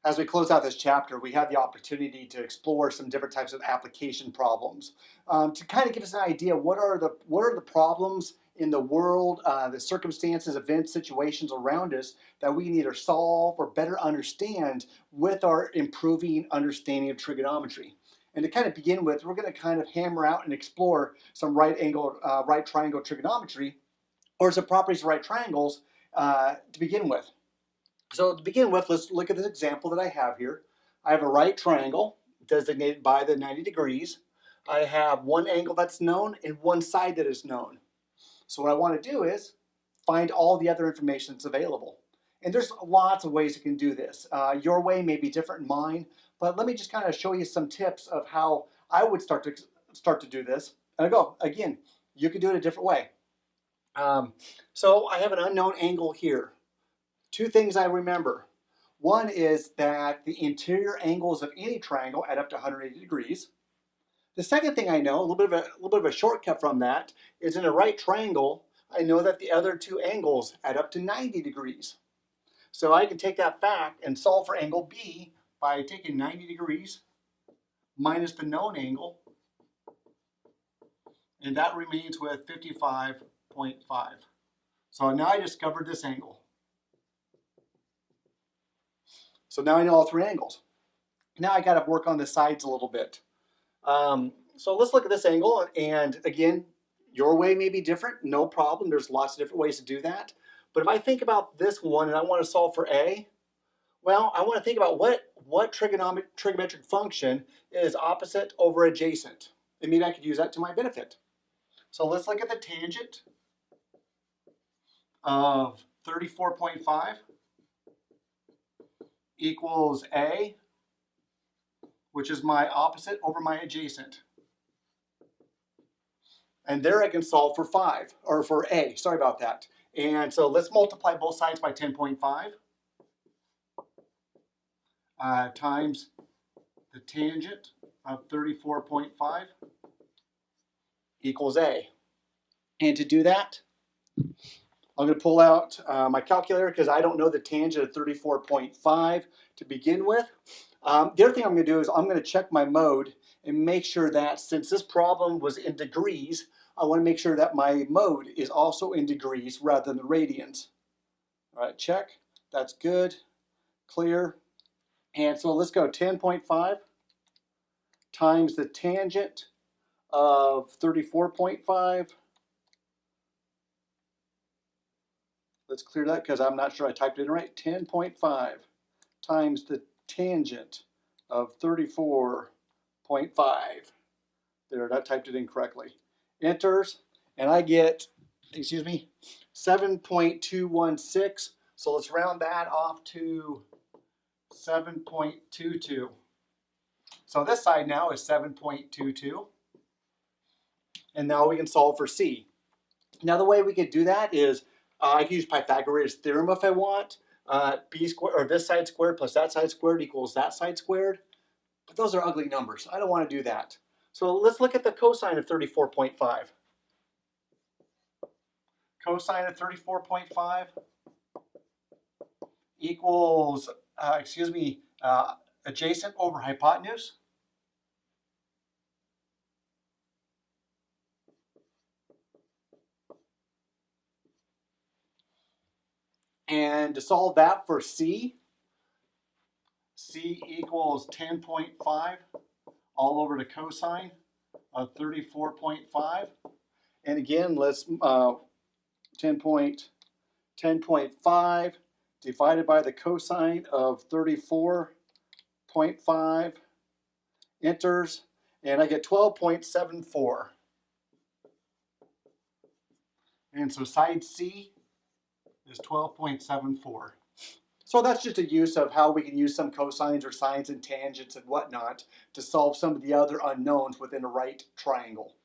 As we close out this chapter, we have the opportunity to explore some different types of application problems to kind of give us an idea what are the problems in the world, the circumstances, events, situations around us that we can either solve or better understand with our improving understanding of trigonometry. And to kind of begin with, we're going to kind of hammer out and explore some right triangle trigonometry, or some properties of right triangles to begin with. So to begin with, let's look at this example that I have here. I have a right triangle designated by the 90 degrees. I have one angle that's known and one side that is known. So what I want to do is find all the other information that's available. And there's lots of ways you can do this. Your way may be different than mine, but let me just kind of show you some tips of how I would start to do this. And I go, again, you can do it a different way. So I have an unknown angle here. Two things I remember. One is that the interior angles of any triangle add up to 180 degrees. The second thing I know, a little bit of a shortcut from that, is in a right triangle, I know that the other two angles add up to 90 degrees. So I can take that fact and solve for angle B by taking 90 degrees minus the known angle, and that remains with 55.5. So now I discovered this angle. So now I know all three angles. Now I got to work on the sides a little bit. So let's look at this angle. And again, your way may be different. No problem. There's lots of different ways to do that. But if I think about this one and I want to solve for A, well, I want to think about what trigonometric function is opposite over adjacent. And maybe I could use that to my benefit. So let's look at the tangent of 34.5. Equals A, which is my opposite over my adjacent. And there I can solve for 5, or for A, sorry about that. And so let's multiply both sides by 10.5 times the tangent of 34.5 equals A. And to do that, I'm going to pull out my calculator because I don't know the tangent of 34.5 to begin with. The other thing I'm going to do is I'm going to check my mode and make sure that since this problem was in degrees, I want to make sure that my mode is also in degrees rather than the radians. All right, check. That's good. Clear. And so let's go 10.5 times the tangent of 34.5. Let's clear that because I'm not sure I typed it in right. 10.5 times the tangent of 34.5. There, I typed it in correctly. Enters, and I get, 7.216. So let's round that off to 7.22. So this side now is 7.22. And now we can solve for C. Now the way we could do that is I can use Pythagoras' theorem if I want. B squared, or this side squared plus that side squared equals that side squared. But those are ugly numbers. I don't want to do that. So let's look at the cosine of 34.5. Cosine of 34.5 equals, adjacent over hypotenuse. And to solve that for C, C equals 10.5 all over to cosine of 34.5. And again, let's 10.5 divided by the cosine of 34.5, enters, and I get 12.74. And so side C is 12.74. So that's just a use of how we can use some cosines or sines and tangents and whatnot to solve some of the other unknowns within a right triangle.